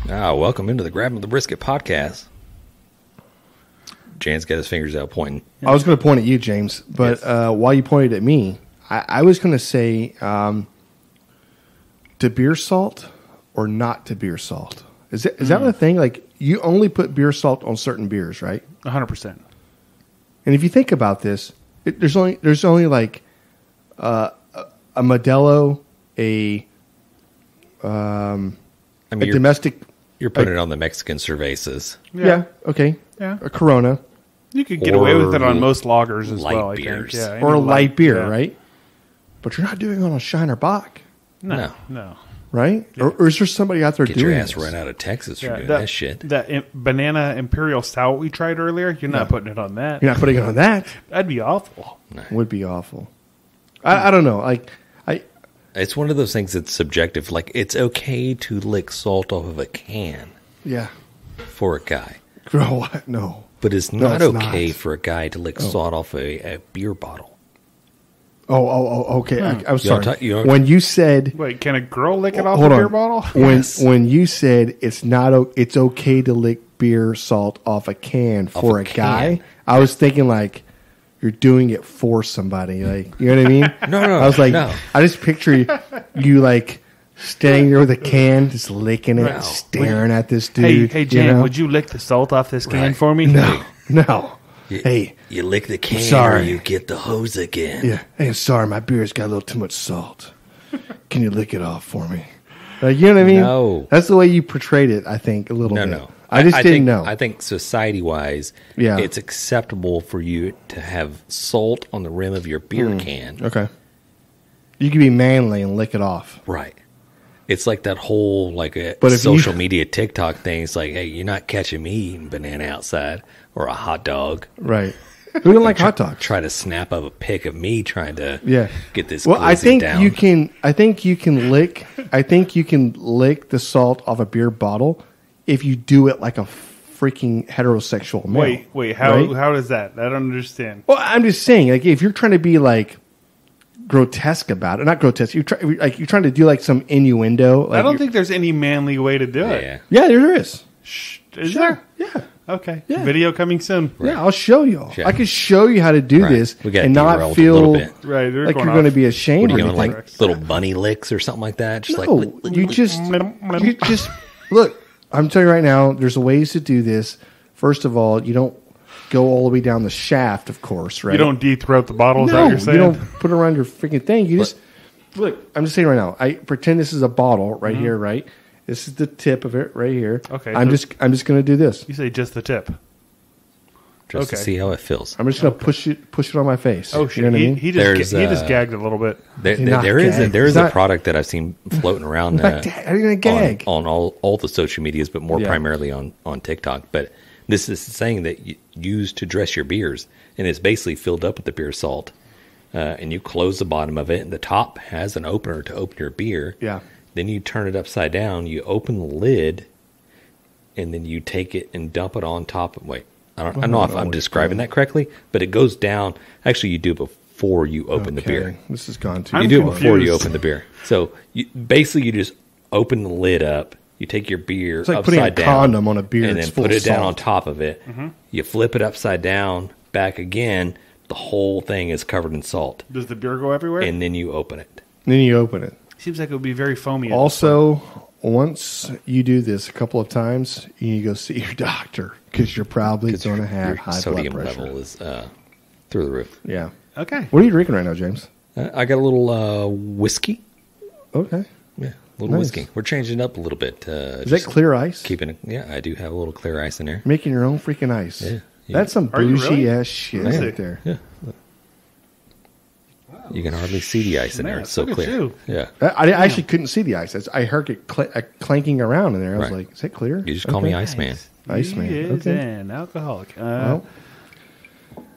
Welcome into the Grabbing the Brisket podcast. Jan's got his fingers out pointing. I was going to point at you, James, but yes. While you pointed at me, I was going to say to beer salt or not to beer salt. Is that a thing? Like, you only put beer salt on certain beers, right? 100%. And if you think about this, there's only like a Modelo, a domestic. You're putting it on the Mexican cervezas. Yeah. Okay. Yeah. A Corona. You could get away with it on most lagers as well, beers. I think. Yeah, or a light beer, right? But you're not doing it on a Shiner Bock. No. Right? Yeah. Or is there somebody out there doing doing your ass this? run out of Texas for doing that shit. That banana imperial stout we tried earlier, you're not putting it on that. You're not putting it on that? That'd be awful. No. Would be awful. I don't know. It's one of those things that's subjective. Like, it's okay to lick salt off of a can. Yeah. For a guy. No. But it's not okay for a guy to lick salt off a beer bottle. Okay. I'm sorry. When you said... Wait, can a girl lick it off a beer bottle? When you said it's okay to lick beer salt off a can for a guy, I was thinking like... You're doing it for somebody, like, you know what I mean? No. I was like, I just picture you like standing there with a can, just licking it, staring at this dude. Hey, Jan, would you lick the salt off this can for me? No. You lick the can, or you get the hose again. Yeah. Hey, sorry, my beer's got a little too much salt. Can you lick it off for me? Like, you know what I mean? No. That's the way you portrayed it, I think, a little bit. No. I didn't know. I think society-wise, it's acceptable for you to have salt on the rim of your beer can. Okay. You can be manly and lick it off. Right. It's like that whole social media TikTok thing. It's like, hey, you're not catching me eating banana outside or a hot dog. Right. Who don't like hot dogs? Try to snap up a pic of me trying to get this. Well, I think down. you can. I think you can lick. I think you can lick the salt off a beer bottle if you do it like a freaking heterosexual male. Wait. How does that? I don't understand. Well, I'm just saying, like, if you're trying to be like grotesque about it, not grotesque. You're trying to do like some innuendo. Like, I don't think there's any manly way to do it. Yeah, there is. Is there? Yeah. Okay. Yeah. Video coming soon. Right. Yeah, I'll show you. Yeah. I can show you how to do this and not feel like you're going to be ashamed. What are you doing, like little bunny licks or something like that? Just you just look. I'm telling you right now, there's ways to do this. First of all, you don't go all the way down the shaft, of course, right? You don't deep throat the bottles. No, you're saying? You don't put it around your freaking thing. You just look. I'm just saying right now. I pretend this is a bottle right here, right? This is the tip of it right here. Okay. I'm just going to do this. You say just the tip. Just to see how it feels. I'm just going to push it on my face. Oh shit! You know what I mean? He just gagged a little bit. There is a product that I've seen floating around. How are you going to gag? On all the social medias, but more primarily on TikTok. But this is saying that you use to dress your beers, and it's basically filled up with the beer salt. And you close the bottom of it, and the top has an opener to open your beer. Yeah. Then you turn it upside down, you open the lid, and then you take it and dump it on top of... I don't know if I'm describing that correctly, but it goes down. Actually, you do it before you open the beer. This has gone too... You do it before you open the beer. So, you just open the lid up, you take your beer it's like upside putting a down... condom on a beer and then put it down on top of it. Mm-hmm. You flip it upside down, back again, the whole thing is covered in salt. Does the beer go everywhere? And then you open it. Seems like it would be very foamy. Also, once you do this a couple of times, you need to go see your doctor because you're probably going to have high blood pressure. Sodium level is through the roof. Yeah. Okay. What are you drinking right now, James? I got a little whiskey. Okay. Yeah, a little whiskey. We're changing it up a little bit. Is that clear ice? I do have a little clear ice in there. Making your own freaking ice. Yeah. That's some bougie ass shit right there. Yeah. You can hardly see the ice in there. It's so clear. Yeah. I actually couldn't see the ice. I heard it clanking around in there. I was like, is that clear? You just call me Iceman. Iceman. He is an alcoholic.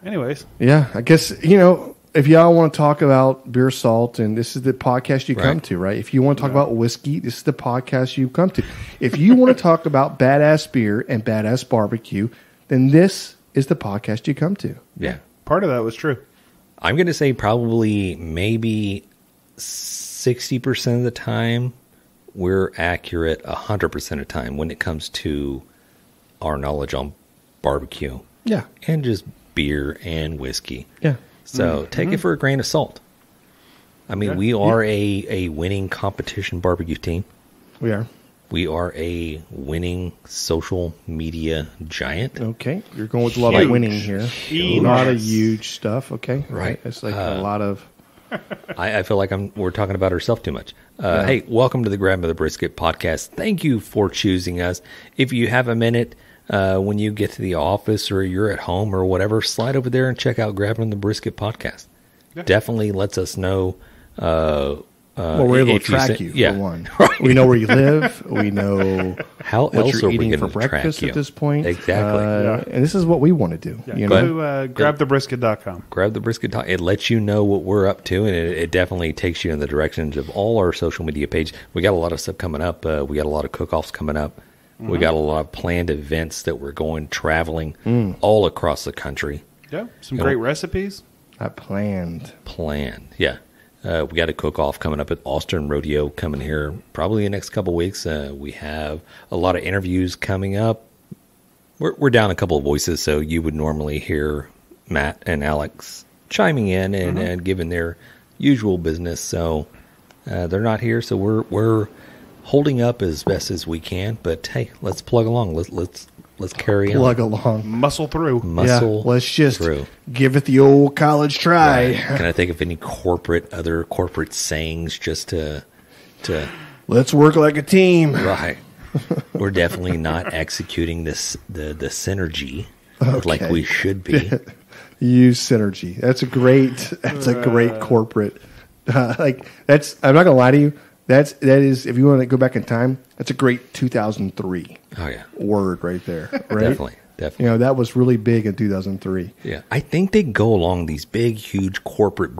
Anyways. Yeah, I guess, if y'all want to talk about beer salt, and this is the podcast you come to, right? If you want to talk about whiskey, this is the podcast you come to. If you want to talk about badass beer and badass barbecue, then this is the podcast you come to. Yeah. Part of that was true. I'm going to say probably maybe 60% of the time we're accurate 100% of the time when it comes to our knowledge on barbecue. Yeah. And just beer and whiskey. Yeah. So take it for a grain of salt. I mean, we are a winning competition barbecue team. We are. We are a winning social media giant. Okay. You're going with a lot of winning here. A lot of huge stuff. Okay. Right. It's like a lot of... I feel like we're talking about ourselves too much. Hey, welcome to the Grab of the Brisket podcast. Thank you for choosing us. If you have a minute, when you get to the office or you're at home or whatever, slide over there and check out Grabbing the Brisket podcast. Yeah. Definitely lets us know. Well, we're able to track you, for one. Right. We know where you live. We know how what else you're are we eating going for to track breakfast you? at this point. Exactly. And this is what we want to do. Yeah. You Go know? to grabthebrisket.com. Grab the Brisket. It lets you know what we're up to, and it definitely takes you in the directions of all our social media pages. We got a lot of stuff coming up. We got a lot of cook-offs coming up. Mm-hmm. We got a lot of planned events that we're going traveling all across the country. Yeah, some great recipes. Not planned. Yeah. We got a cook-off coming up at Austin Rodeo coming here probably in the next couple of weeks. We have a lot of interviews coming up. We're down a couple of voices, so you would normally hear Matt and Alex chiming in and giving their usual business. So they're not here, so we're holding up as best as we can. But hey, let's plug along. Let's carry on. Plug along. Muscle through. Let's just give it the old college try. Right. Can I think of any other corporate sayings just to let's work like a team. Right. We're definitely not executing the synergy like we should be. Use synergy. That's a great corporate. I'm not gonna lie to you. That is, if you want to go back in time, that's a great 2003 word right there. Right? Definitely. You know, that was really big in 2003. Yeah. I think they go along these big, huge corporate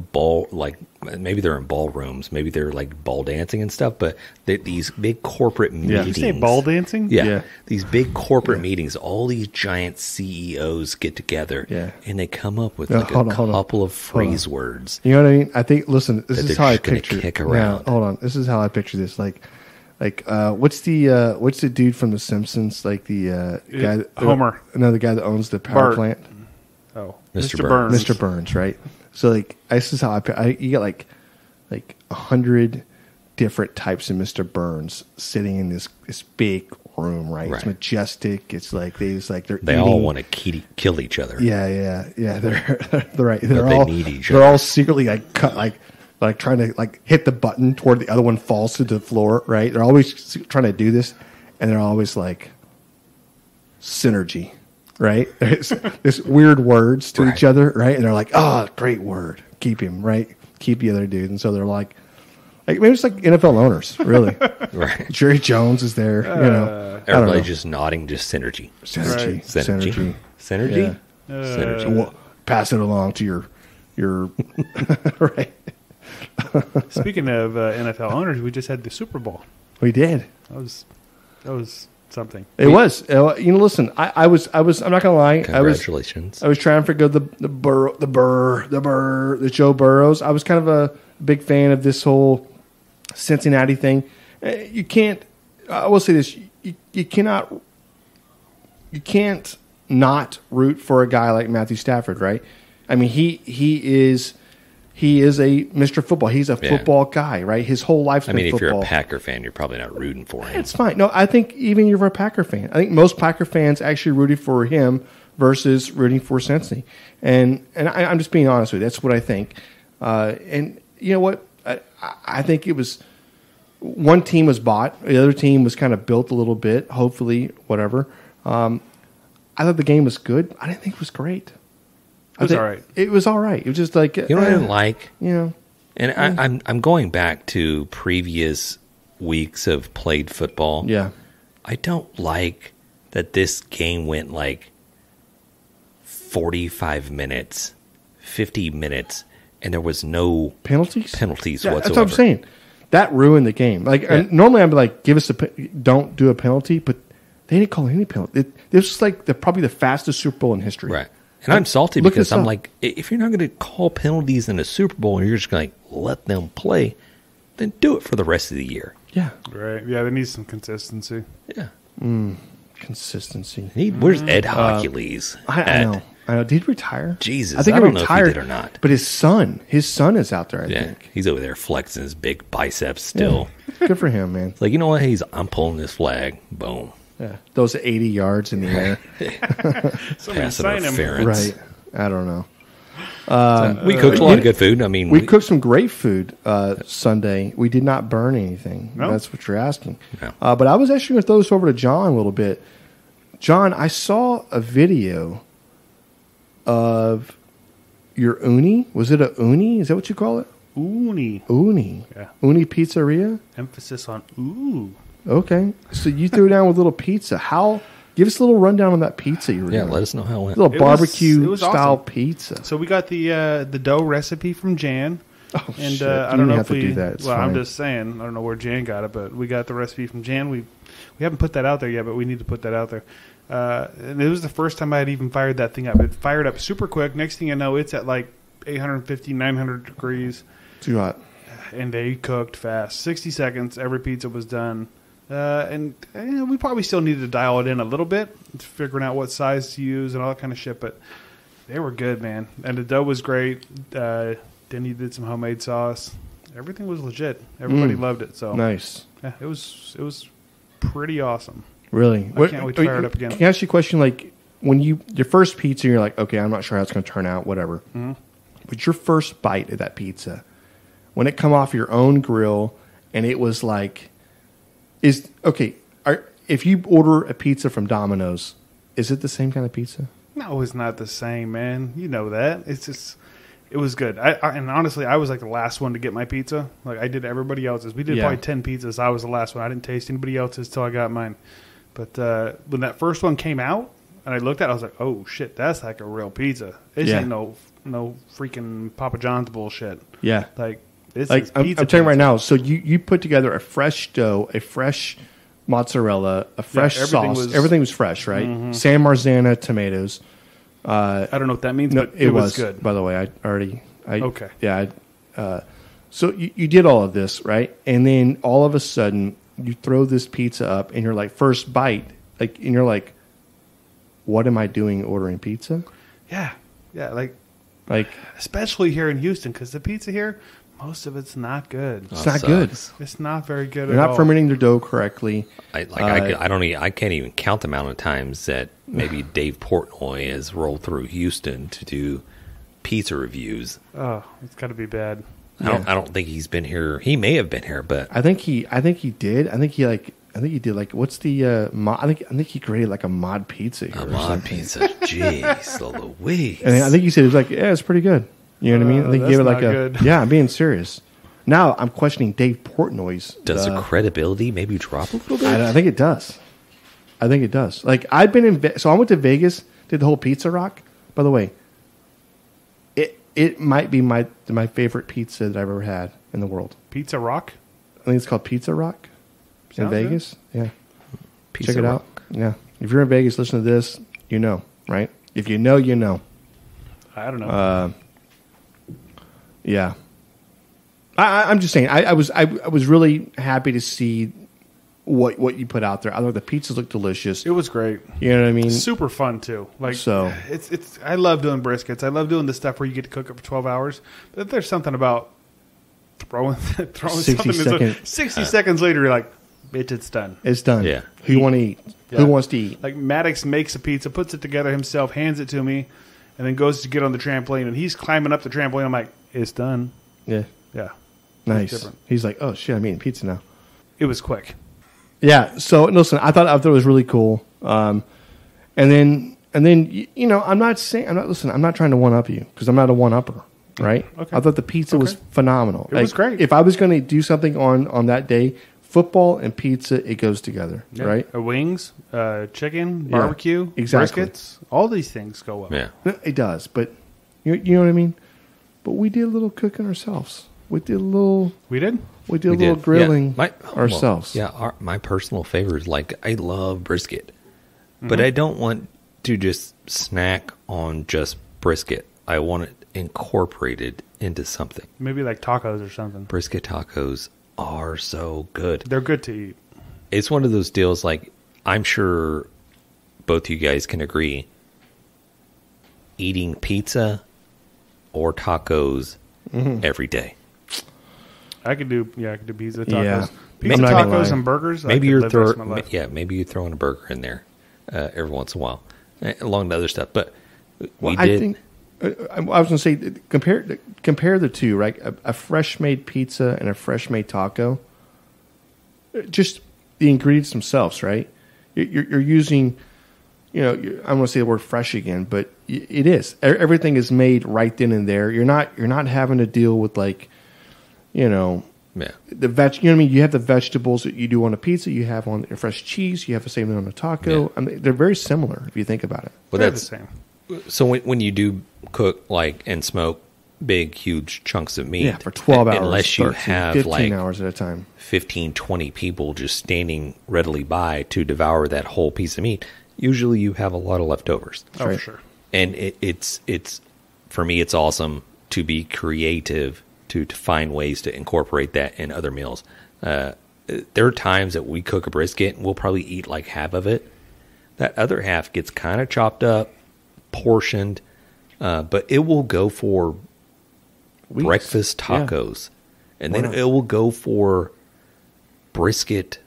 maybe they're in ballrooms, maybe they're like ball dancing and stuff, but these big corporate meetings. Did you say ball dancing? Yeah. These big corporate meetings, all these giant CEOs get together and they come up with a couple of phrase words. You know what I mean? I think, listen, this is how I picture it. Hold on. This is how I picture this. What's the dude from The Simpsons? Like the guy, Homer. No, the guy that owns the power plant. Oh, Mr. Burns. Mr. Burns, right? So this is how you get like 100 different types of Mr. Burns sitting in this big room, right? It's majestic. It's like they all want to kill each other. Yeah. They're right. They need each other. They're all secretly trying to hit the button toward the other one falls to the floor, right? They're always trying to do this, and they're always like synergy, right? There's weird words to each other, right? And they're like, oh, great word. Keep him, right? Keep the other dude. And so they're like maybe it's like NFL owners, really. Right. Jerry Jones is there, Everybody just nodding, just synergy. Synergy. Synergy? Yeah. Synergy. Well, pass it along to your right. Speaking of NFL owners, we just had the Super Bowl. We did. That was something. It was. Listen, I was. I'm not gonna lie. Congratulations. I was trying to figure out the Joe Burrows. I was kind of a big fan of this whole Cincinnati thing. You can't. I will say this: you can't not root for a guy like Matthew Stafford, right? I mean, he is a Mr. Football. He's a football guy, right? His whole life's been football. If you're a Packer fan, you're probably not rooting for him. It's fine. No, I think even if you're a Packer fan, I think most Packer fans actually rooted for him versus rooting for Cincinnati. And I'm just being honest with you. That's what I think. And you know what? I think it was one team was bought. The other team was kind of built a little bit, hopefully, whatever. I thought the game was good. I didn't think it was great. It was all right. It was all right. It was just like... You know what I didn't like? And I'm going back to previous weeks of played football. Yeah. I don't like that this game went 45 minutes, 50 minutes, and there was no penalties whatsoever. That's what I'm saying. That ruined the game. Normally I'd be like, don't do a penalty, but they didn't call any penalty. This was probably the fastest Super Bowl in history. Right. And I'm salty because I'm like, if you're not going to call penalties in a Super Bowl and you're just going to let them play, then do it for the rest of the year. Yeah. Right. Yeah, they need some consistency. Yeah. Consistency. Where's Ed Hercules? I know. Did he retire? Jesus, I think I he don't know if he retired did or not. But his son is out there, I Yeah, think. he's over there flexing his big biceps still. Yeah. Good for him, man. It's like, you know what? I'm pulling this flag. Boom. Yeah. Those 80 yards in the air. Somebody Pass sign him. interference. Right. I don't know. We cooked a lot of good food. I mean, We cooked some great food Sunday. We did not burn anything. No? That's what you're asking. No. But I was actually going to throw this over to John a little bit. John, I saw a video of your uni. Was it a uni? Is that what you call it? Uni. Uni. Yeah. Uni Pizzeria? Emphasis on ooh. Okay. So you threw down with a little pizza. Give us a little rundown on that pizza you were doing. let us know how it went. A little It was barbecue style awesome. pizza. So we got the dough recipe from Jan. Oh, And shit. I You don't know have if we to do that. It's well, I'm fine. just saying, I don't know where Jan got it, but we got the recipe from Jan. We haven't put that out there yet, but we need to put that out there. And it was the first time I had even fired that thing up. It fired up super quick. Next thing I know, it's at like 850, 900 degrees. Too hot. And they cooked fast. 60 seconds, every pizza was done. And we probably still needed to dial it in a little bit, figuring out what size to use and all that kind of shit. But they were good, man. And the dough was great. Then you did some homemade sauce. Everything was legit. Everybody loved it. So Nice. yeah, it was pretty awesome. Really? I can't wait to fire it up again. Can I ask you a question? Like, when your first pizza, you're like, okay, I'm not sure how it's going to turn out, whatever. Mm-hmm. But your first bite of that pizza, when it come off your own grill, and it was like, if you order a pizza from Domino's, is it the same kind of pizza? No, it's not the same, man. You know that. It's just, it was good. And honestly, I was like the last one to get my pizza. Like I did everybody else's. We did Yeah. probably 10 pizzas. I was the last one. I didn't taste anybody else's till I got mine. But when that first one came out and I looked at it, I was like, oh shit, that's like a real pizza. This Yeah. ain't no freaking Papa John's bullshit. Yeah. Like this Like is I'm pizza. telling you right now. So you put together a fresh dough, a fresh mozzarella, a fresh everything sauce. was- Everything was fresh, right? San Marzana tomatoes. I don't know what that means, No, but it was good. By the way, Okay. Yeah. So you did all of this, right? And then all of a sudden, you throw this pizza up, and you're like, first bite, and you're like, what am I doing ordering pizza? Yeah. Yeah. Like Like, especially here in Houston, because the pizza here, most of it's not good. it's not good. It's not very good They're at not all. fermenting their dough correctly. I can't even count the amount of times that maybe Dave Portnoy has rolled through Houston to do pizza reviews. Oh, it's got to be bad. I don't think he's been here. He may have been here, but I think he did. I think he did. Like, what's the? I think he created like a mod pizza here a or mod something. pizza. Jeez, Louise. And I think he said it was like, yeah, it's pretty good. You know what I mean? I think he gave it that's like not a. good. Yeah, I'm being serious. Now I'm questioning Dave Portnoy's. Does the credibility maybe drop a little bit? I think it does. I think it does. Like I've been in. So I went to Vegas, did the whole Pizza Rock. By the way, it might be my favorite pizza that I've ever had in the world. Pizza Rock? I think it's called Pizza Rock in Sounds Vegas. Yeah, Pizza check it out. Rock. Yeah, if you're in Vegas, listen to this. You know, right? If you know, you know. I don't know. Yeah, I'm just saying. I was really happy to see what you put out there. I thought the pizzas looked delicious. It was great. You know what I mean? Super fun too. Like So- it's I love doing briskets. I love doing the stuff where you get to cook it for 12 hours. But there's something about throwing 60 something second- 60 seconds later you're like, bitch, it's done. It's done. Yeah. Who you want to eat? Yeah. Who wants to eat? Like Maddox makes a pizza, puts it together himself, hands it to me, and then goes to get on the trampoline and he's climbing up the trampoline. I'm like, it's done. Yeah. Yeah. Nice. different. He's like, oh shit, I'm eating pizza now. It was quick. Yeah. So listen, I thought it was really cool. And then you know, I'm not trying to one up you because I'm not a one upper, right? Okay. I thought the pizza was phenomenal. It was great. If I was going to do something on that day, football and pizza, it goes together, Yeah. right? Wings, chicken, barbecue, exactly. briskets, all these things go well. Yeah. It does, but you know what I mean. But we did a little cooking ourselves. We did a little We did? little grilling Yeah, ourselves. My personal favorite is like I love brisket, but I don't want to just snack on just brisket. I want it incorporated into something. Maybe like tacos or something. Brisket tacos are so good. They're good to eat. It's one of those deals, like, I'm sure both you guys can agree, eating pizza or tacos every day. I could do pizza, tacos. Yeah. Pizza, tacos, and burgers. Maybe you're maybe you throw in a burger in there every once in a while, along with other stuff. But I think I was going to say compare the two, right? A fresh made pizza and a fresh made taco. Just the ingredients themselves, right? You're using, I'm going to say the word fresh again, but it is. Everything is made right then and there. You're not having to deal with the veg. You know what I mean? You have the vegetables that you do on a pizza. You have on a fresh cheese. You have the same thing on a taco. Yeah. I mean, they're very similar if you think about it. Well, they're the same. So when you do cook and smoke big, huge chunks of meat, for 12 hours, unless you have 15 hours at a time, 15, 20 people just standing readily by to devour that whole piece of meat, usually you have a lot of leftovers. Oh, right. For sure. And it's for me, it's awesome to be creative to find ways to incorporate that in other meals. There are times that we cook a brisket and we'll probably eat like half of it. That other half gets kind of chopped up, portioned, but it will go for breakfast tacos. Yeah. And then it will go for brisket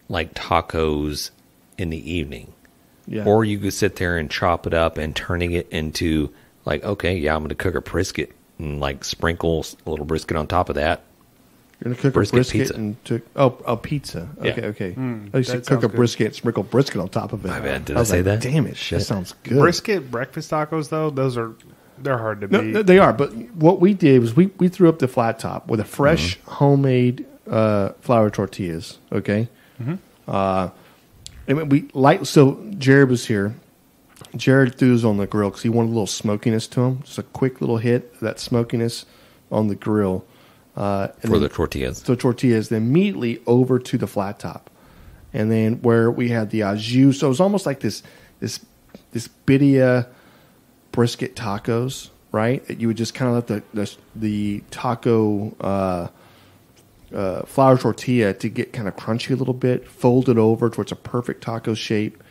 like tacos in the evening. Yeah. Or you could sit there and chop it up and turning it into I'm going to cook a brisket and sprinkle a little brisket on top of that. You're going to cook a brisket pizza. Pizza. Okay. You should cook a brisket and sprinkle brisket on top of it. My bad. Did I say that? Damn it. Shit. That sounds good. Brisket breakfast tacos, though, they're hard to beat. No, they are. But what we did was we threw up the flat top with a fresh homemade flour tortillas. Okay. Mm-hmm. So Jared was here. Jared threw those on the grill because he wanted a little smokiness to him. Just a quick little hit of that smokiness on the grill. For the tortillas. So tortillas, then immediately over to the flat top. And then where we had the au jus. So it was almost like this birria brisket tacos, right? That you would just kind of let the taco flour tortilla to get kind of crunchy a little bit, fold it over towards a perfect taco shape.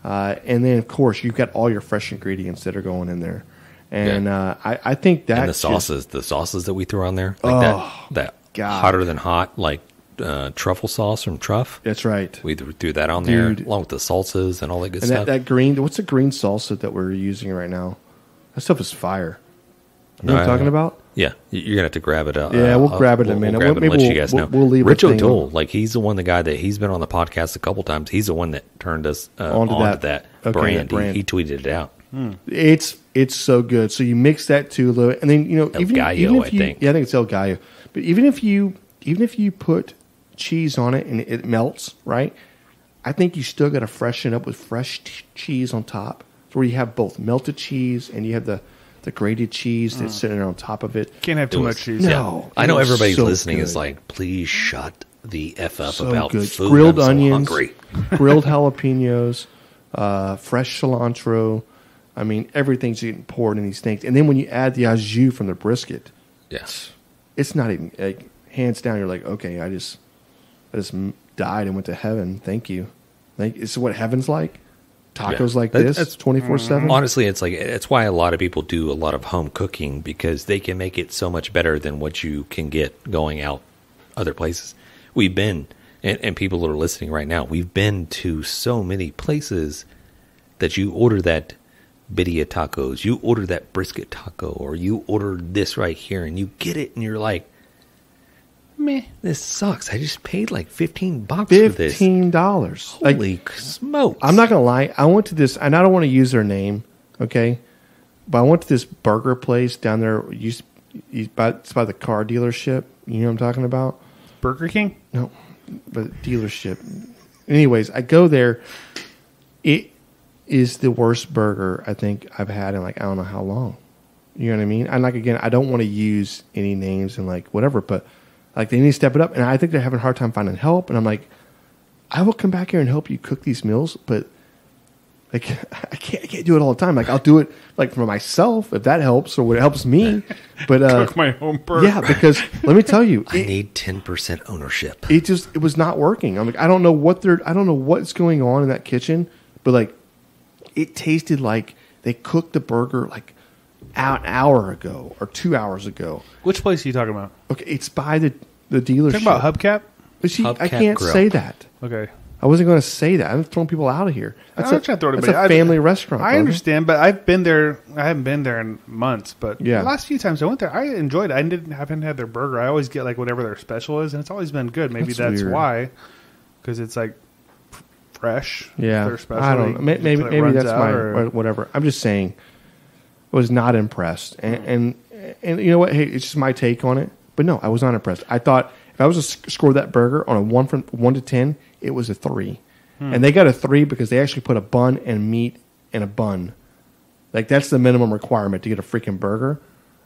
And then, of course, you've got all your fresh ingredients that are going in there. And I think that... And the sauces that we threw on there. That hotter than hot, truffle sauce from Truff. That's right. We threw that on there, along with the salsas and all that good stuff. That green... What's the green salsa that we're using right now? That stuff is fire. You know what I'm talking about? Yeah, you're going to have to grab it up. Yeah, we'll grab it in a minute. We'll grab it and let you guys know. We'll leave Rich O'Toole, he's the guy that he's been on the podcast a couple times. He's the one that turned us onto that brand. He tweeted it out. It's so good. So you mix that too, and then El Gallo, I think. Yeah, I think it's El Gallo. But even if you put cheese on it and it melts, right? I think you still got to freshen up with fresh cheese on top, where you have both melted cheese and you have the grated cheese that's sitting on top of it. Can't have too much cheese. No. I know everybody's listening is please shut the F up about good. food. Grilled I'm onions, so hungry. grilled jalapenos, fresh cilantro. I mean, everything's getting poured in these things. And then when you add the au jus from the brisket, it's not even, hands down, you're like, okay, I just died and went to heaven. Thank you. It's what heaven's like. Tacos like this, 24/7. Honestly, it's why a lot of people do a lot of home cooking, because they can make it so much better than what you can get going out other places. We've been, and people that are listening right now, we've been to so many places that you order that birria tacos, you order that brisket taco, or you order this right here, and you get it, and you're like, man, this sucks. I just paid $15 for this. $15. Holy smokes. I'm not going to lie. I went to this, and I don't want to use their name, okay? But I went to this burger place down there. It's by the car dealership. You know what I'm talking about? Burger King? No, but dealership. Anyways, I go there. It is the worst burger I think I've had in I don't know how long. You know what I mean? And again, I don't want to use any names and whatever, but they need to step it up, and I think they're having a hard time finding help. And I'm like, I will come back here and help you cook these meals, but Like I can't do it all the time. Like I'll do it like for myself if that helps or what helps me. But Cook my own burger. yeah, because let me tell you, I need 10% ownership. it was not working. I'm like, I don't know what's going on in that kitchen, but like it tasted like they cooked the burger like an hour ago or 2 hours ago. Which place are you talking about? Okay, it's by the dealership. Talking about Hubcap? But see, I Hubcap can't Grill. say that. Okay. I wasn't going to say that. I'm throwing people out of here. That's I'm not trying to throw that's anybody. a family restaurant. I brother. understand, but I've been there. I haven't been there in months, but Yeah. the last few times I went there, I enjoyed it. haven't had their burger. I always get like whatever their special is, and it's always been good. Maybe that's weird. why, because it's like fresh. Yeah, Their special. I don't know. Maybe until it runs that's out, my or- whatever. I'm just saying, I was not impressed, and you know what? Hey, it's just my take on it. But no, I was not impressed. I thought if I was to score that burger on a 1 to 10, it was a 3. And they got a 3 because they actually put a bun and meat in a bun. Like that's the minimum requirement to get a freaking burger.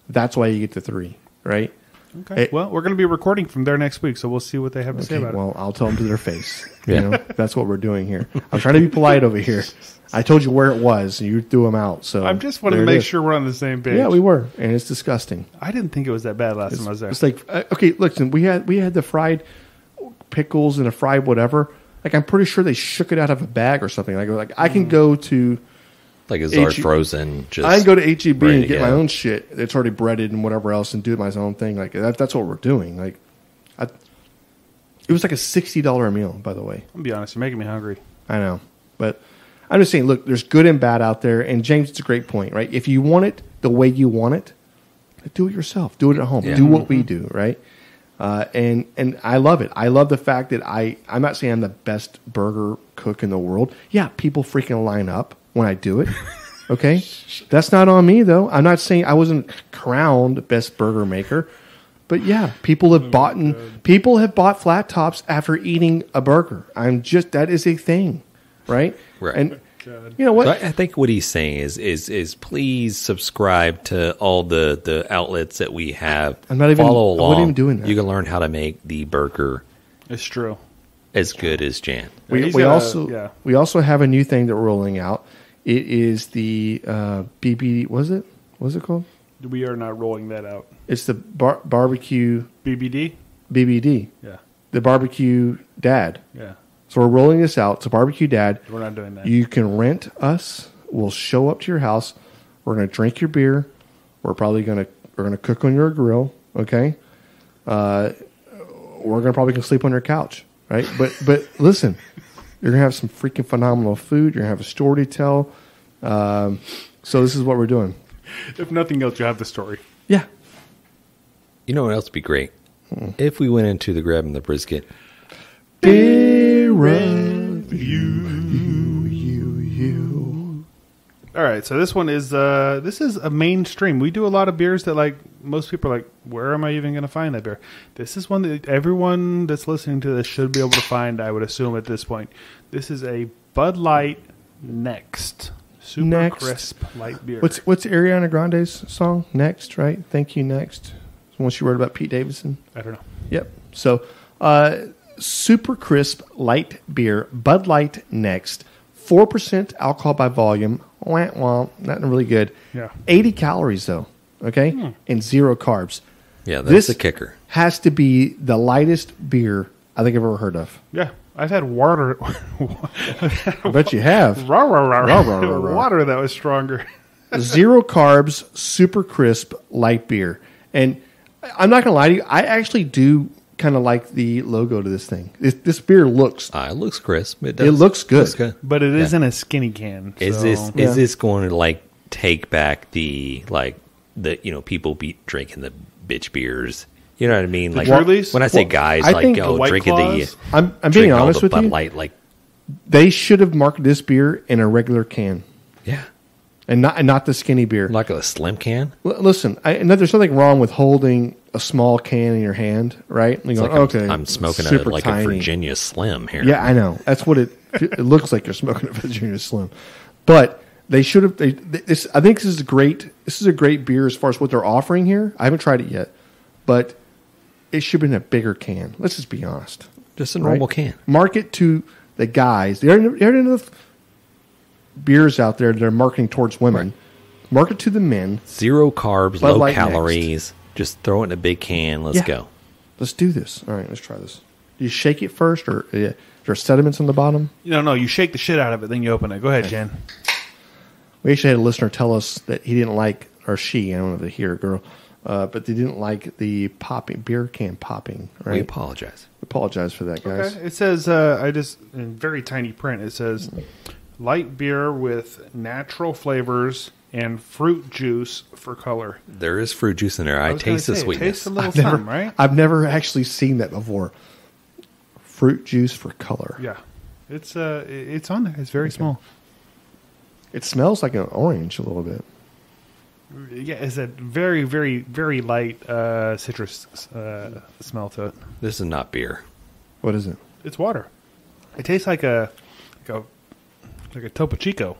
That's why you get the 3, right? Okay. Well, we're going to be recording from there next week, so we'll see what they have to say Okay, about well, I'll tell them to their face. Yeah. You know, that's what we're doing here. I'm trying to be polite over here. I told you where it was, and you threw them out. So it. I'm just wanting to there it make is. sure we're on the same page. Yeah, we were, and it's disgusting. I didn't think it was that bad last time I was there. It's like okay, listen, we had the fried pickles and a fried whatever. Like I'm pretty sure they shook it out of a bag or something. Like I can go to Like it's already H- frozen. Just I can go to HEB ready and to get my go. own shit. It's already breaded and whatever else, and do my own thing. Like that's what we're doing. Like, it was like a $60 meal, by the way. I'll be honest, you're making me hungry. I know, but I'm just saying. Look, there's good and bad out there, and James, it's a great point, right? If you want it the way you want it, do it yourself. Do it at home. Yeah. Do what we do, right? And I love it. I love the fact that I'm not saying I'm the best burger cook in the world. Yeah, people freaking line up when I do it. Okay, that's not on me though. I'm not saying I wasn't crowned best burger maker, but yeah, people have bought flat tops after eating a burger. That is a thing, right? Right. And you know what? So I think what he's saying is please subscribe to all the outlets that we have. I'm not even- follow I along. wasn't even doing that. You can learn how to make the burger It's true. as good as Jan. We He's we also have a new thing that we're rolling out. It is the BB. What's it called? We are not rolling that out. It's the barbecue BBD? BBD. Yeah. The barbecue dad. Yeah. So we're rolling this out. It's a barbecue dad. We're not doing that. You can rent us. We'll show up to your house. We're going to drink your beer. We're going to cook on your grill. Okay. We're going to probably sleep on your couch. Right. But listen, you're going to have some freaking phenomenal food. You're going to have a story to tell. So this is what we're doing. If nothing else, you have the story. Yeah. You know what else would be great? If we went into the grabbing the brisket. Beer review. All right, so this one is a mainstream. We do a lot of beers that like most people are like, where am I even going to find that beer? This is one that everyone that's listening to this should be able to find, I would assume at this point. This is a Bud Light Next Super Next. Crisp Light Beer. What's Ariana Grande's song? Next, right? Thank you, Next. The one she wrote about Pete Davidson. I don't know. Yep. So, super crisp light beer, Bud Light Next, 4% alcohol by volume. Wah, wah, nothing really good. Yeah. 80 calories though. Okay, and 0 carbs. Yeah, that's This the kicker. Has to be the lightest beer I think I've ever heard of. Yeah, I've had water. I bet you have. Rah, rah, rah, Rah, rah, rah, rah. Water that was stronger. 0 carbs, super crisp light beer. And I'm not gonna lie to you, I actually do kind of like the logo to this thing. This beer looks It looks crisp. It looks good. But it is in a skinny can. Is so- this going to like take back the people be drinking the bitch beers? You know what I mean? The Like Trulies? when I say Well, guys, I like think the White drinking Claws? I'm being drinking all honest the with Bud you. Light, like They should have marketed this beer in a regular can yeah, and not the skinny beer. like a slim can. Listen, there's nothing wrong with holding a small can in your hand, right? And you It's go, like okay, I'm smoking super a tiny. Virginia Slim here. Yeah, I know. That's what it looks like. You're smoking a Virginia Slim, but they should have. I think this is great. This is a great beer as far as what they're offering here. I haven't tried it yet, but it should have been a bigger can. Let's just be honest. just a normal Right? can. Market to the guys. They're into beers out there that are marketing towards women. Right. Market to the men. 0 carbs, Bud low Light calories. Next. Just throw it in a big can. Let's go. Let's do this. All right, let's try this. Do you shake it first, or are there sediments on the bottom? No. You shake the shit out of it, then you open it. Go ahead, Jen. We actually had a listener tell us that he didn't like, or she, I don't know if they hear, girl, but they didn't like the beer can popping. Right? We apologize. We apologize for that, guys. Okay. It says, in very tiny print, it says, light beer with natural flavors and fruit juice for color. There is fruit juice in there. I taste the sweetness. It tastes a little something, right? I've never actually seen that before. Fruit juice for color. Yeah. It's on there. It's very small. It smells like an orange a little bit. Yeah, it's a very, very, very light citrus smell to it. This is not beer. What is it? It's water. It tastes like a Topo Chico.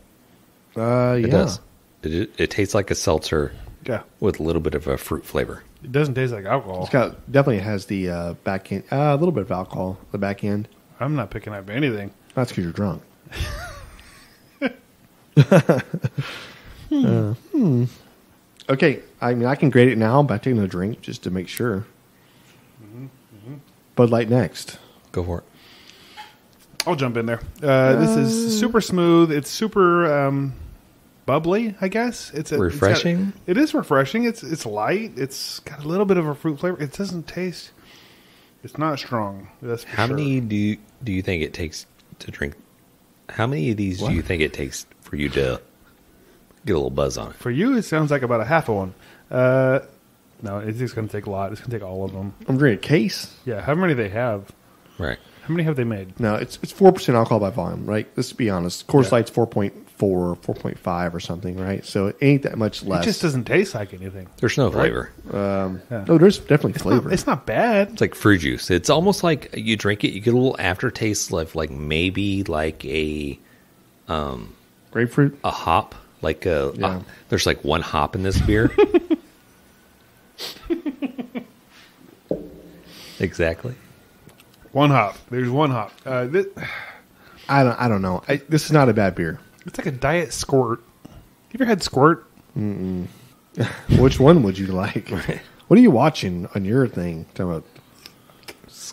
It does. It tastes like a seltzer. Yeah. With a little bit of a fruit flavor. It doesn't taste like alcohol. Definitely has the back end, a little bit of alcohol. The back end. I'm not picking up anything. That's because you're drunk. Okay, I mean I can grade it now by taking a drink just to make sure. Bud Light next. Go for it. I'll jump in there. This is super smooth. It's super bubbly, I guess. It's refreshing. It is refreshing. It's light. It's got a little bit of a fruit flavor. It doesn't taste. It's not strong. That's for How sure. many do you think it takes to drink? How many of these do you think it takes for you to get a little buzz on it? For you, it sounds like about a half of one. No, it's just going to take a lot. It's going to take all of them. I'm drinking a case. Yeah, how many do they have? Right. How many have they made? No, it's 4% alcohol by volume, right? Let's be honest. Coors Light's 4.4, 4.5 or something, right? So it ain't that much less. It just doesn't taste like anything. There's no flavor. No, there's definitely flavor. It's not bad. It's like fruit juice. It's almost like you drink it, you get a little aftertaste of like maybe like a grapefruit, a hop, like there's like one hop in this beer. Exactly. One hop. There's one hop. I don't know. This is not a bad beer. It's like a diet squirt. You ever had squirt? Mm-mm. Which one would you like? What are you watching on your thing? Talking about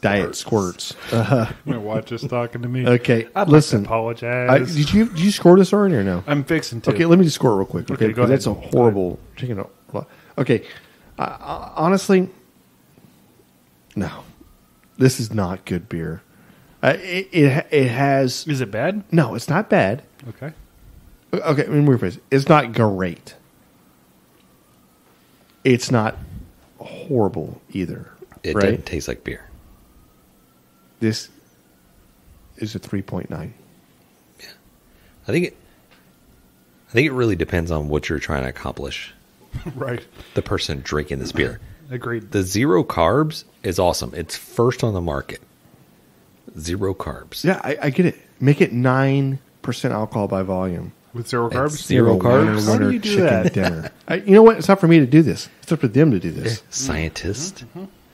diet squirts. My watch is talking to me. Okay, I'd listen. like to apologize. Did you score this already or no? I'm fixing to. Okay, let me just score it real quick. Okay, go ahead. That's a horrible chicken. Okay, honestly, no. This is not good beer. It has. Is it bad? No, it's not bad. Okay. Okay, let me rephrase. It's not great. It's not horrible either. It right? doesn't taste like beer. This is a 3.9. Yeah, I think it really depends on what you're trying to accomplish. Right. The person drinking this beer. Agreed. The 0 carbs is awesome. It's first on the market. 0 carbs. Yeah, I get it. Make it 9% alcohol by volume. With 0 carbs? It's 0 carbs. How do you do that? Dinner. You know what? It's not for me to do this. It's up to them to do this. Scientist.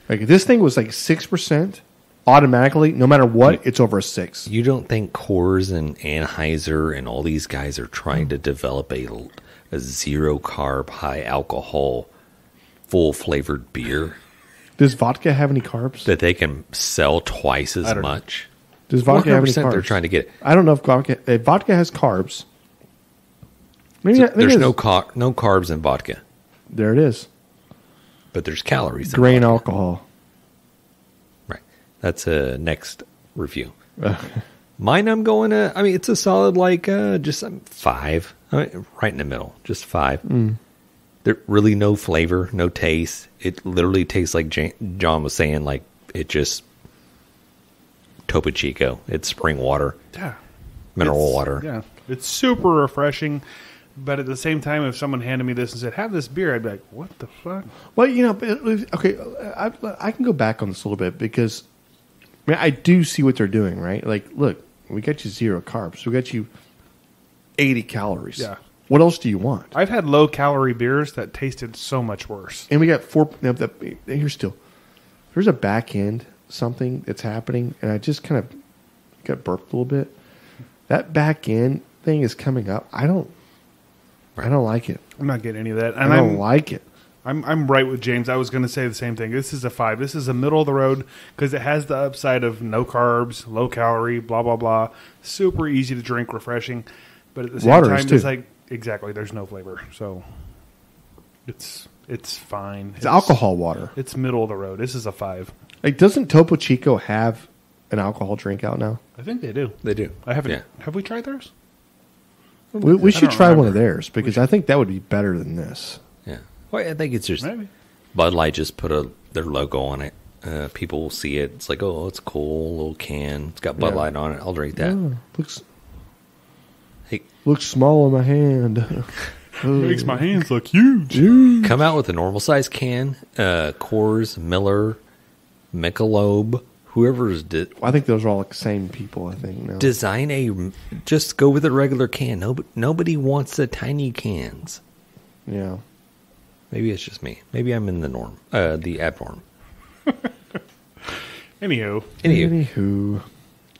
Like if this thing was like 6%, automatically, no matter what, it's over a 6. You don't think Coors and Anheuser and all these guys are trying to develop a 0 carb, high alcohol, full flavored beer Does vodka have any carbs? that they can sell twice as much? Does vodka have any 100% carbs? they're trying to get it. I don't know if vodka has carbs. Maybe There's no carbs in vodka, There it is. but there's calories. Grain in vodka. alcohol. Right. That's a next review. Mine, I'm going to. I mean, it's a solid just 5. I mean, right in the middle, just 5. There really no flavor, no taste. It literally tastes like John was saying, like it just Topo Chico. It's spring water, mineral water. Yeah, it's super refreshing. But at the same time, if someone handed me this and said, "Have this beer," I'd be like, "What the fuck?" Well, okay, I can go back on this a little bit because I do see what they're doing, right? Like, look, we got you 0 carbs. We got you 80 calories. Yeah. What else do you want? I've had low-calorie beers that tasted so much worse. And we got 4. Here's still. There's a back end something that's happening, and I just kind of got burped a little bit. That back end thing is coming up. I don't like it. I'm not getting any of that. And I don't like it. I'm right with James. I was going to say the same thing. This is a 5. This is a middle of the road because it has the upside of no carbs, low calorie, blah, blah, blah. Super easy to drink, refreshing. But at the same time, it's like, exactly, there's no flavor. So it's fine. It's alcohol water. It's middle of the road. This is a 5. Like, doesn't Topo Chico have an alcohol drink out now? I think they do. They do. I haven't. Yeah. Have we tried theirs? We should try remember. one of theirs because I think that would be better than this. Yeah. Well, I think it's just Maybe. Bud Light just put their logo on it. People will see it. It's like, oh, it's cool, little can. It's got Bud Light on it. I'll drink that. Oh, Hey, looks small in my hand. Makes my hands look huge. come out with a normal size can. Coors, Miller, Michelob, whoever's I think those are all the same people. I think now. just go with a regular can. Nobody wants the tiny cans. Yeah. Maybe it's just me. Maybe I'm in the abnorm. Anywho,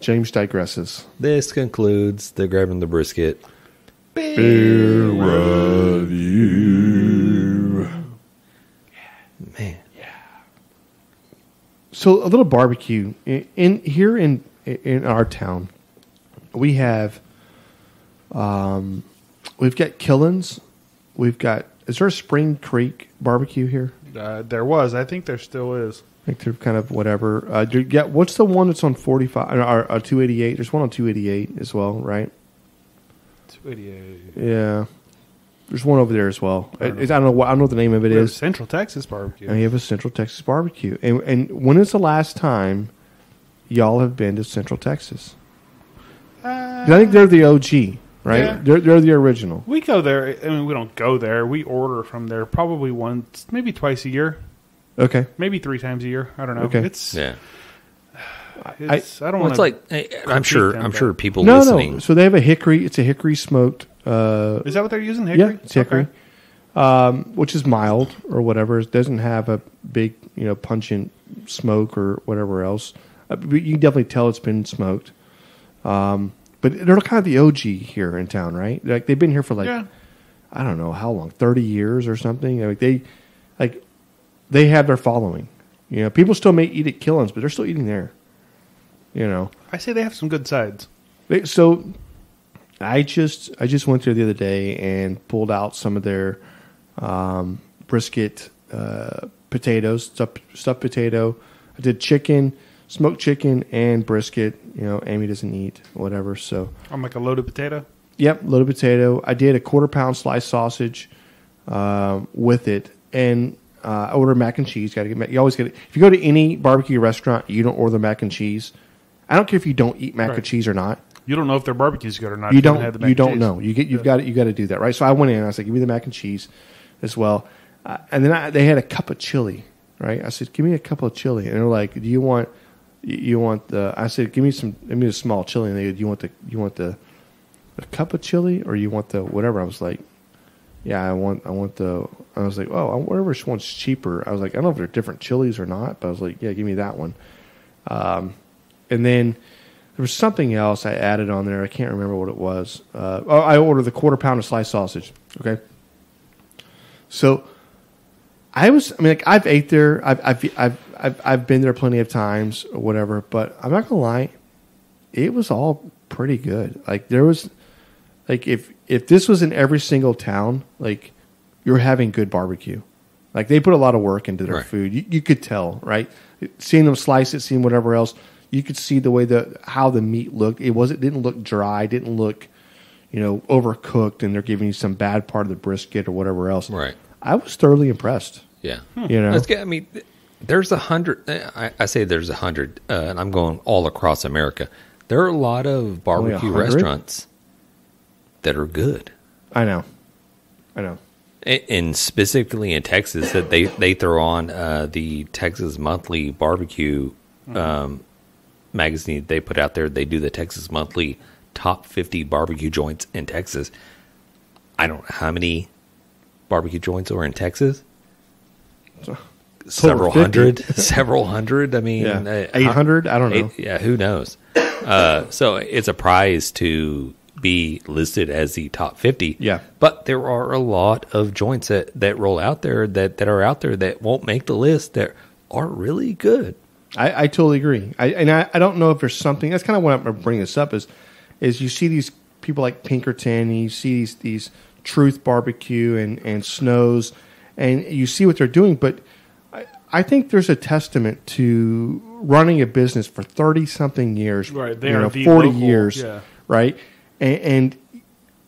James digresses. This concludes the grabbing the brisket. Beer review. Man, So a little barbecue in our town. We have, we've got Killins. We've got. Is there a Spring Creek barbecue here? there was. I think there still is. I think they're kind of whatever. What's the one that's on 45 or 288? There's one on 288 as well, right? 288. Yeah. There's one over there as well. I I don't know what the name of it We have is. Central Texas barbecue. And you have a Central Texas barbecue. And when is the last time y'all have been to Central Texas? 'Cause I think they're the OG, right? Yeah. They're the original. We go there. I mean, we don't go there. We order from there probably once, maybe twice a year, Okay. maybe 3 times a year. I don't know. Okay. It's. yeah. It's I don't Well, want it's like I'm sure. them, I'm but- sure people No. listening. So they have a hickory. It's a hickory smoked. Is that what they're using? Hickory? Yeah, it's hickory, Okay. which is mild or whatever. It doesn't have a big, pungent smoke or whatever else. But you can definitely tell it's been smoked. But they're kind of the OG here in town, right? Like they've been here for Yeah. I don't know how long, 30 years or something. They have their following. People still may eat at Killins, but they're still eating there. I say they have some good sides. So I just went there the other day and pulled out some of their brisket potatoes, stuffed potato. I did chicken, smoked chicken, and brisket. Amy doesn't eat whatever, so I'm like a loaded potato. yep, loaded potato. I did a 1/4 pound sliced sausage with it, and I ordered mac and cheese. Got to get you always get it. If you go to any barbecue restaurant, you don't order mac and cheese. I don't care if you don't eat mac and cheese or not. You don't know if their barbecue's good or not. You if haven't had don't. the mac You and don't cheese. know. You got to do that, right? So I went in. And I was like, "Give me the mac and cheese, as well." And then they had a cup of chili, right? I said, "Give me a cup of chili," and they're like, "Do you want the?" I said, "Give me a small chili." And they go, "Do you want the cup of chili or you want the whatever?" I was like, "Yeah, I want the." I was like, "Oh, whatever one's cheaper." I was like, "I don't know if they're different chilies or not," but I was like, "Yeah, give me that one." And then there was something else I added on there. I can't remember what it was. I ordered the 1/4 pound of sliced sausage. Okay. So I've ate there. I've been there plenty of times or whatever, but I'm not gonna lie, it was all pretty good. Like there was, like if this was in every single town, like you're having good barbecue. Like they put a lot of work into their Right. food. You could tell, right? Seeing them slice it, seeing whatever else. You could see the way how the meat looked. It didn't look dry, didn't look, overcooked, and they're giving you some bad part of the brisket or whatever else. Right. I was thoroughly impressed. Yeah. Let's I mean, there's 100. I say there's 100, and I'm going all across America. There are a lot of barbecue 100? restaurants that are good. I know. And specifically in Texas, that they throw on the Texas Monthly Barbecue magazine they put out there. They do the Texas Monthly top 50 barbecue joints in Texas. I don't know how many barbecue joints are in Texas. Several 50. hundred. Several hundred. I mean, Yeah. 800? I don't know. Yeah, who knows? So it's a prize to be listed as the top 50. Yeah. But there are a lot of joints that roll out there that are out there that won't make the list that are really good. I totally agree. I don't know if there's something. That's kind of what I'm going to bring this up is you see these people like Pinkerton, and you see these Truth Barbecue and Snows, and you see what they're doing. But I think there's a testament to running a business for 30-something years, right? They are 40 local, years, right? And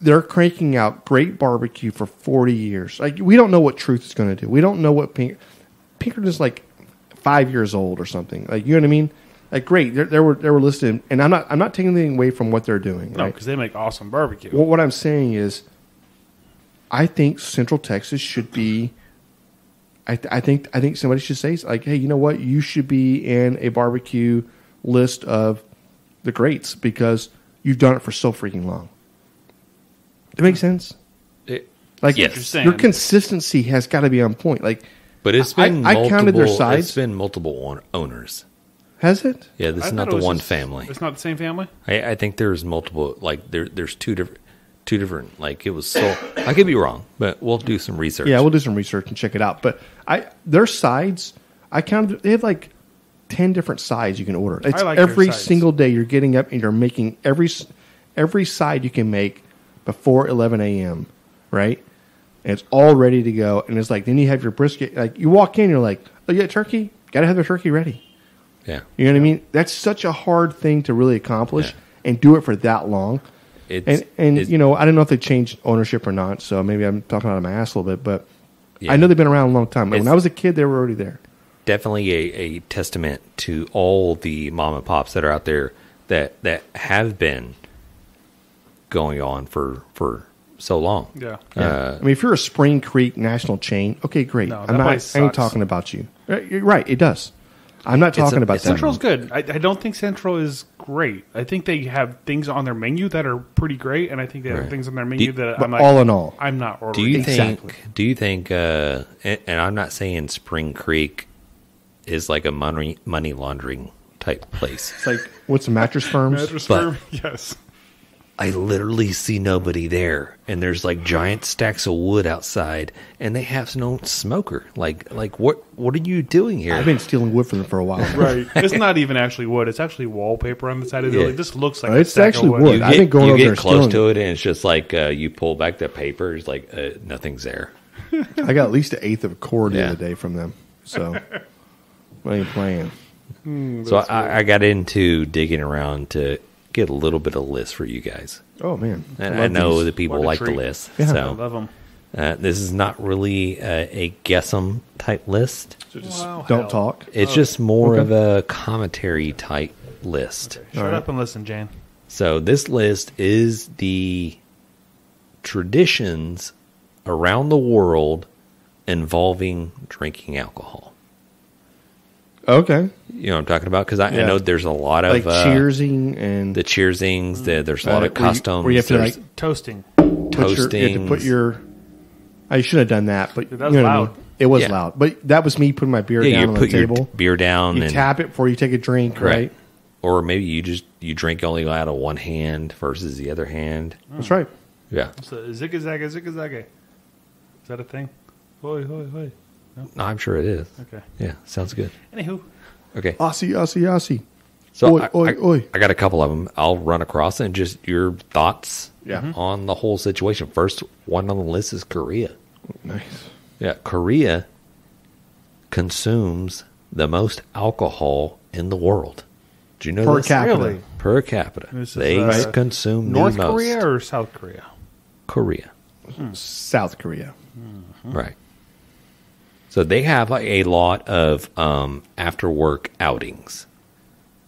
they're cranking out great barbecue for 40 years. Like, we don't know what Truth is going to do. We don't know what Pinkerton's like 5 years old or something. Like, you know what I mean? Like, great. They were listed, and I'm not taking anything away from what they're doing. No, right? because they make awesome barbecue. Well, what I'm saying is, I think Central Texas should be. I think somebody should say, like, hey, you know what? You should be in a barbecue list of the greats because you've done it for so freaking long. That makes sense. Like, yes. Your consistency has got to be on point. Like, but it's been I counted their sides. It's been multiple owners. Has it? Yeah, this is not the one family. It's not the same family? I think there's multiple, like, there's two different, like, it was so, I could be wrong, but we'll do some research. Yeah, we'll do some research and check it out. But their sides, I counted, they have like 10 different sides you can order. It's like every single day you're getting up and you're making every side you can make before 11 a.m., right? And it's all ready to go. And it's like, then you have your brisket. Like, you walk in, you're like, oh, yeah, turkey? Got to have the turkey ready. Yeah. You know what I mean? That's such a hard thing to really accomplish and do it for that long. And you know, I don't know if they changed ownership or not, so maybe I'm talking out of my ass a little bit, but I know they've been around a long time. When I was a kid, they were already there. Definitely a testament to all the mom and pops that are out there that have been going on for so long. Yeah. I mean, if you're a Spring Creek national chain, okay, great. No, I ain't talking about you. You're right, it does. I'm not talking about that. Central's good. I don't think Central is great. I think they have things on their menu that are pretty great, and I think they have things on their menu that I'm like, all in all, I'm not ordering. Do you think, and I'm not saying Spring Creek is like a money laundering type place. It's like, what's the mattress firms? Mattress firm? Yes. I literally see nobody there, and there's like giant stacks of wood outside, and they have no smoker. Like what are you doing here? I've been stealing wood from them for a while. Right. It's not even actually wood. It's actually wallpaper on the side of the building. It just looks like it's actually wood. I've been going over there. You get close to it, and it's just like you pull back the paper. It's like nothing's there. I got at least an eighth of a cord the other day from them. So I ain't playing. So I got into digging around to get a little bit of list for you guys. Oh, man. And I know that people like the list. Yeah. So I love them. This is not really a guess 'em type list. So just don't talk. It's just more of a commentary type list. Okay. Shut up and listen, Jane. So this list is the traditions around the world involving drinking alcohol. Okay. You know what I'm talking about? Because I know there's a lot of... like cheersing and... The cheersings. There's a lot of customs. Where you have to like... Toasting. You have to put your... I should have done that, but that was loud. I mean? It was loud. But that was me putting my beer down on the table. Your beer down. You tap it before you take a drink, right? Or maybe you drink only out of one hand versus the other hand. That's right. Yeah. So zigga-zagga, zigga-zagga. Is that a thing? Hoi, hoi, hoi. No, I'm sure it is. Okay. Yeah, sounds good. Anywho. Okay. Aussie, Aussie, Aussie. So oi. I got a couple of them. I'll run across and just your thoughts on the whole situation. First one on the list is Korea. Nice. Yeah, Korea consumes the most alcohol in the world. Do you know per this? capita? Really? Per capita. They consume North the most. Korea or South Korea? Korea. South Korea. Mm-hmm. Right. So they have a lot of after-work outings.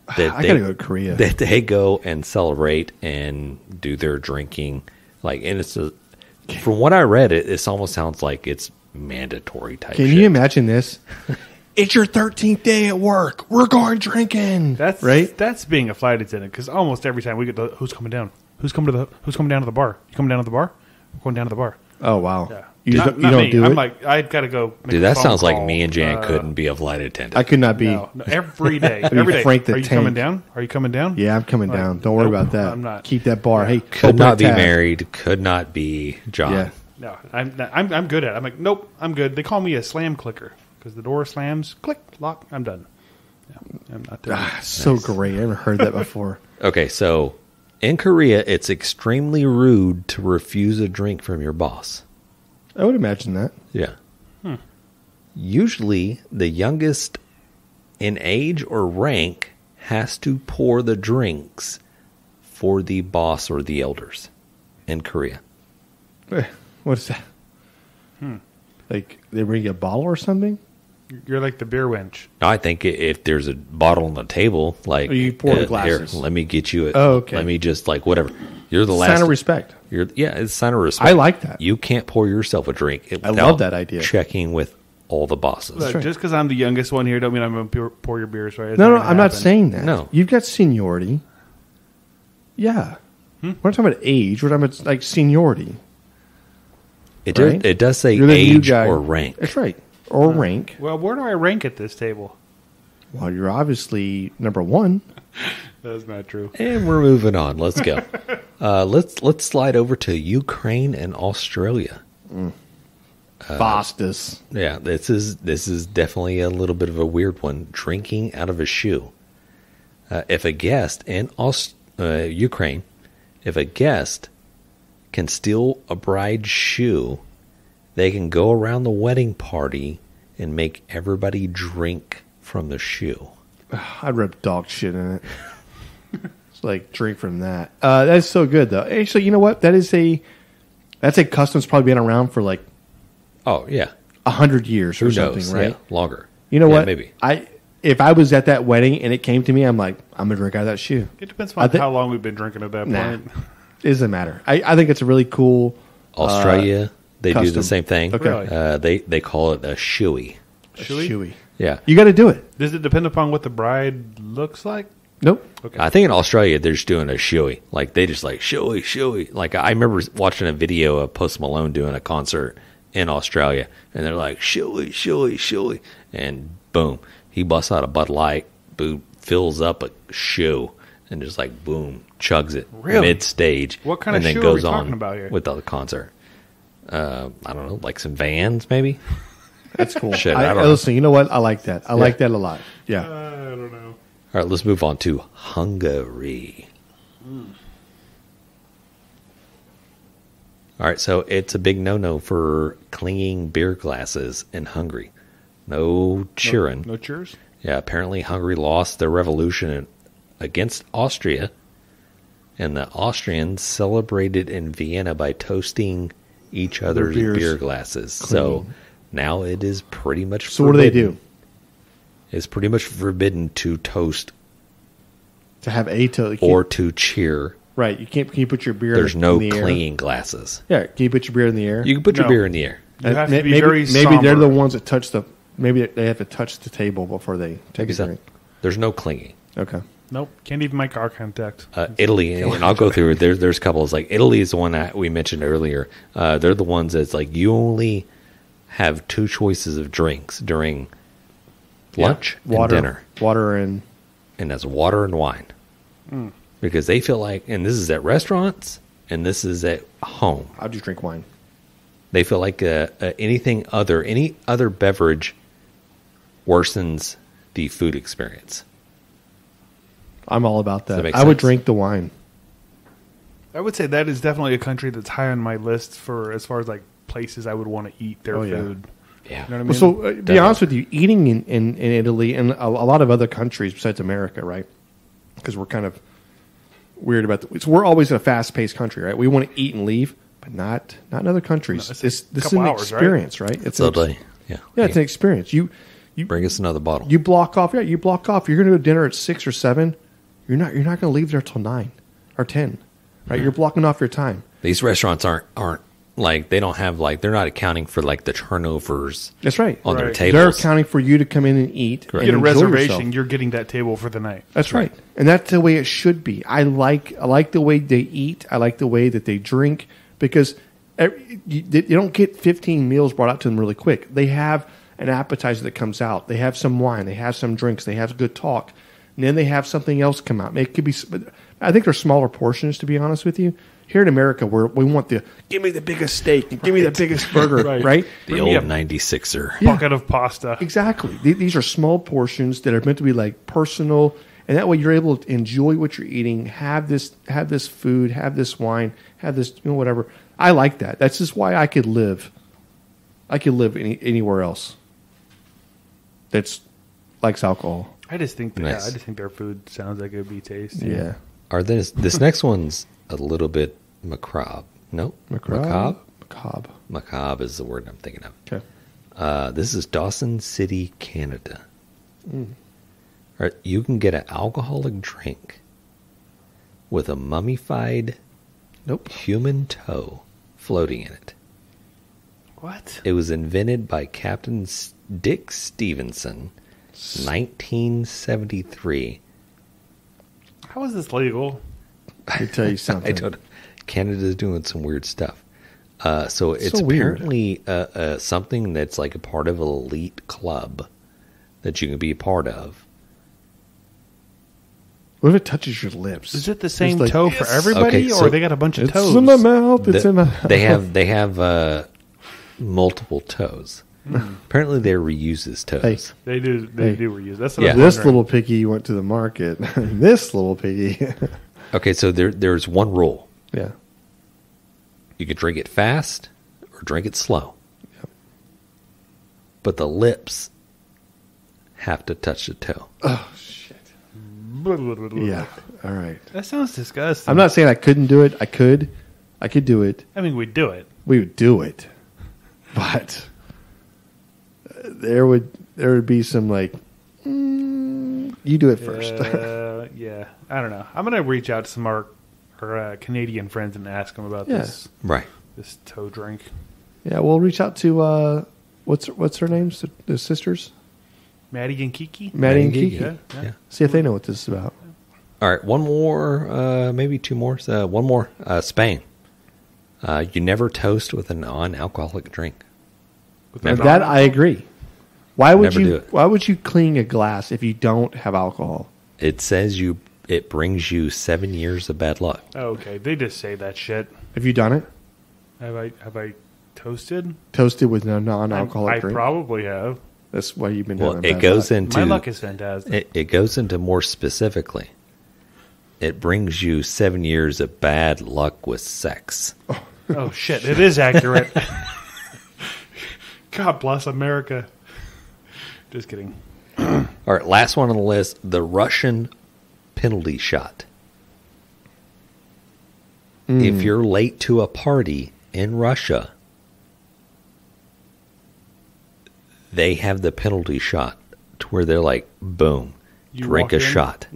I gotta go to Korea. That they go and celebrate and do their drinking. And it's from what I read, it almost sounds like it's mandatory type. Can you imagine this? It's your 13th day at work. We're going drinking. That's right. That's being a flight attendant because almost every time we get who's coming down? Who's coming down to the bar? You coming down to the bar? We're going down to the bar. Oh wow. Yeah. You Not don't me. do I'm it? like, I've got to go. Make Dude, a that phone sounds like call. me and Jan couldn't be a flight attendant. I could not be. No, every day. Be Every day. Frank the Are you Tank. coming down? Are you coming down? Yeah, I'm coming Like, down. Don't worry nope, about that. I'm not. Keep that bar. Hey, Could open not a be tab. married. Could not be John. Yeah. No, I'm good at it. I'm like, nope, I'm good. They call me a slam clicker because the door slams, click, lock, I'm done. Yeah, I'm not doing it. So great. I haven't heard that before. Okay, so in Korea, it's extremely rude to refuse a drink from your boss. I would imagine that. Yeah. Usually, the youngest in age or rank has to pour the drinks for the boss or the elders in Korea. What is that? Like they bring you a bottle or something? You're like the beer wench. I think if there's a bottle on the table, like Or you pour the here, glasses. let me get you it. Oh, okay. Let me just like whatever. You're the last. Sign of respect. Yeah, it's a sign of respect. I like that. You can't pour yourself a drink. I love that idea. Checking with all the bosses. Look, right. just because I'm the youngest one here, don't mean I'm going to pour your beers, right? It's No, gonna I'm not happen. saying that. No. You've got seniority. Yeah. We're not talking about age. We're talking about like seniority. Right? It does say You're the new age guy. or rank. That's right. Or rank. Well, where do I rank at this table? Well, you're obviously number one. That's not true. And we're moving on. Let's go. Let's slide over to Ukraine and Australia. Fastest. Yeah, this is definitely a little bit of a weird one. Drinking out of a shoe. If a guest in Ukraine, if a guest can steal a bride's shoe, they can go around the wedding party and make everybody drink from the shoe. I'd rub dog shit in it. It's like drink from that. That's so good though. Actually, you know what? That's a custom's probably been around for like Oh yeah, 100 years who or knows? something, right? Yeah, longer. You know Yeah, what? Maybe. If I was at that wedding and it came to me, I'm like, I'm gonna drink out of that shoe. It depends I on thi- how long we've been drinking at that Nah, point. it doesn't matter. I think it's a really cool. Australia, they do custom. the same thing. Okay. Really? They call it a shoey. Shoey? Shoey. Yeah. You got to do it. Does it depend upon what the bride looks like? Nope. Okay. I think in Australia they're just doing a shoey. Like they just like shoey. Like I remember watching a video of Post Malone doing a concert in Australia, and they're like shoey, and boom, he busts out a Bud Light, boom, fills up a shoe, and just like boom, chugs it Really? mid stage. What kind and of then shoe are goes we on talking about here? with the concert. I don't know, like some Vans maybe. That's cool. Shit, I don't know. Listen, you know what? I like that. I like that a lot. Yeah. I don't know. All right, let's move on to Hungary. All right, so it's a big no-no for clinging beer glasses in Hungary. No cheering. No cheers? Yeah, apparently Hungary lost their revolution against Austria, and the Austrians celebrated in Vienna by toasting each other's beers. beer glasses. So now it is pretty much So what do they forbidden. do? It's pretty much forbidden to toast To have a to or to cheer. right. You can't. Can you put your beer? There's in no the air? clinging glasses. Yeah. Can you put your beer in the air? You can put your No. beer in the air. You have to be maybe, very maybe they're somber. the ones that touch the. Maybe they have to touch the table before they take Maybe a so. drink. There's no clinging. Okay. Nope. Can't even make eye contact. Italy, and I'll go through it. There's couples like Italy is the one that we mentioned earlier. They're the ones that's like you only have two choices of drinks during lunch Water, and dinner, water, and and that's water and wine, because they feel like, and this is at restaurants and this is at home. I'll just drink wine. They feel like any other beverage worsens the food experience. I'm all about Does that that. make I would sense? drink the wine. I would say that is definitely a country that's high on my list for as far as like places I would want to eat their Oh, yeah. food. Yeah. You know what I mean? Well, so to be honest with you, eating in Italy and a lot of other countries besides America, right? Because we're kind of weird about so we're always in a fast paced country, right? We want to eat and leave, but not in other countries. No, it's this a is couple an hours, right? experience, right? It's So an, they, yeah. yeah, it's an experience. You Bring us another bottle. you block off. Yeah, you block off. You're going to go to dinner at 6 or 7. You're not going to leave there till 9 or 10, right? You're blocking off your time. These restaurants aren't like they don't have like they're not accounting for like the turnovers That's right. on their Right. tables. They're accounting for you to come in and eat. Correct. And Get a enjoy reservation, yourself. you're getting that table for the night. That's right. And that's the way it should be. I like the way they eat. I like the way that they drink because You don't get 15 meals brought out to them really quick. They have an appetizer that comes out. They have some wine. They have some drinks. They have good talk. And then they have something else come out. It could be. I think they're smaller portions, to be honest with you. Here in America, where we want give me the biggest steak and give me the biggest burger, right? The old 96er. Bucket of pasta. Exactly. These are small portions that are meant to be like personal, and that way you're able to enjoy what you're eating, have this food, have this wine, have this whatever. I like that. That's just why I could live. I could live anywhere else. That's likes alcohol. I just think Nice. I just think their food sounds like it would be tasty. Yeah. This next one's a little bit macabre. No? Macabre. Macabre is the word I'm thinking of. Okay. This is Dawson City, Canada. All right, you can get an alcoholic drink with a mummified human toe floating in it. What? It was invented by Captain Dick Stevenson, 1973. How is this legal? Let me tell you something. Canada's doing some weird stuff. So it's so weird. apparently something that's like a part of an elite club that you can be a part of. What if it touches your lips? Is it the same like, toe for everybody, Okay, so or they got a bunch of It's toes? in my mouth. It's in my mouth. They have multiple toes. Apparently, they reuse his toes. Hey. They do reuse. That's what Yeah. I'm This wondering. little piggy went to the market. This little piggy. Okay, so there's one rule. Yeah. You can drink it fast or drink it slow. Yep. But the lips have to touch the toe. Oh, shit. Yeah. All right. That sounds disgusting. I'm not saying I couldn't do it. I could do it. I mean, we'd do it. We would do it. But there would be some like, you do it first. Yeah. I don't know. I'm gonna reach out to some of our Canadian friends and ask them about Yeah. Right. this toe drink. Yeah, we'll reach out to what's her names? The sisters, Maddie and Kiki. Maddie and Kiki. Yeah. See if they know what this is about. All right, one more, maybe two more. One more. Spain. You never toast with a non-alcoholic drink. And that I agree. Why would Never do you? it. Why would you clean a glass if you don't have alcohol? It says it brings you 7 years of bad luck. Okay, they just say that shit. Have you done it? Have I toasted? Toasted with no non-alcoholic I drink. probably have. That's why you've been. Well, having it bad goes luck. into My luck is fantastic. it goes into more specifically. It brings you 7 years of bad luck with sex. Oh shit! It is accurate. God bless America. Just kidding. All right, last one on the list: the Russian penalty shot. If you're late to a party in Russia, they have the penalty shot to where they're like, boom, You drink walk a in? shot,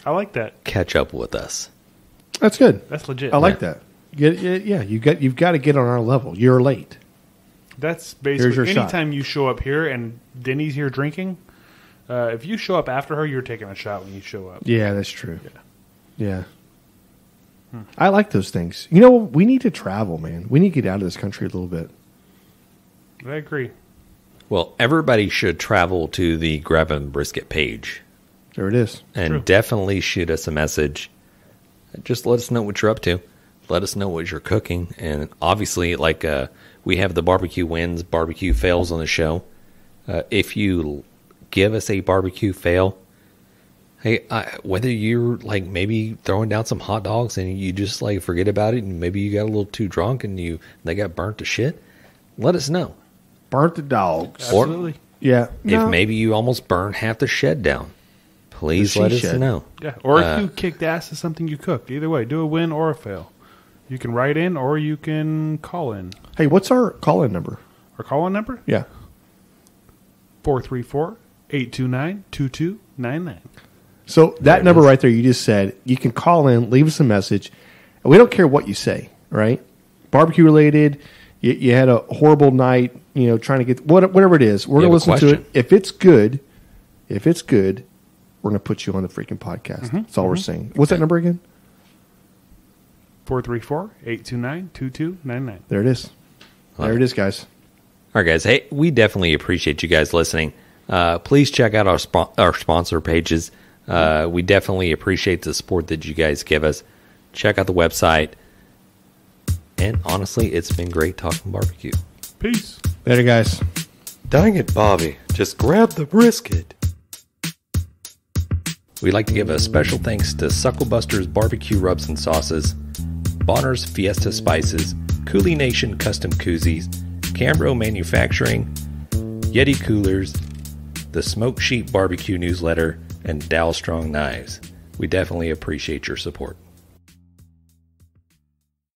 I like that. catch up with us. That's good. That's legit. I like that. You've got to get on our level. You're late. That's Here's basically your shot. anytime you show up here and Denny's here drinking. If you show up after her, you're taking a shot when you show up. Yeah, that's true. Yeah. I like those things. You know, we need to travel, man. We need to get out of this country a little bit. I agree. Well, everybody should travel to the Grab and Brisket page There it is. and True. definitely shoot us a message. Just let us know what you're up to. Let us know what you're cooking. And obviously, like we have the barbecue wins, barbecue fails on the show. If you give us a barbecue fail, hey, whether you're like maybe throwing down some hot dogs and you just like forget about it and maybe you got a little too drunk and they got burnt to shit, let us know. Burnt the dogs. Absolutely. Yeah. If maybe you almost burned half the shed down, please The let she us shed. know. Yeah. Or if you kicked ass at something you cooked. Either way, do a win or a fail. You can write in or you can call in. Hey, what's our call-in number? Our call in number? Yeah. 434-829-2299. So that number right there you just said, you can call in, leave us a message, and we don't care what you say, right? Barbecue related, you had a horrible night, trying to get whatever it is. We're You going to have a listen to it. question. If it's good, we're going to put you on the freaking podcast. That's all we're saying. What's that number again? 434-829-2299. There it is. There it is, guys. All right, guys. Hey, we definitely appreciate you guys listening. Please check out our sponsor pages. We definitely appreciate the support that you guys give us. Check out the website. And honestly, it's been great talking barbecue. Peace. Later, guys. Dang it, Bobby. Just grab the brisket. We'd like to give a special thanks to Sucklebusters Barbecue Rubs and Sauces, Bolner's Fiesta Spices, CoolieNation Custom Koozies, Cambro Manufacturing, YETI Coolers, the Smoke Sheep Barbecue Newsletter, and Dalstrong Knives. We definitely appreciate your support.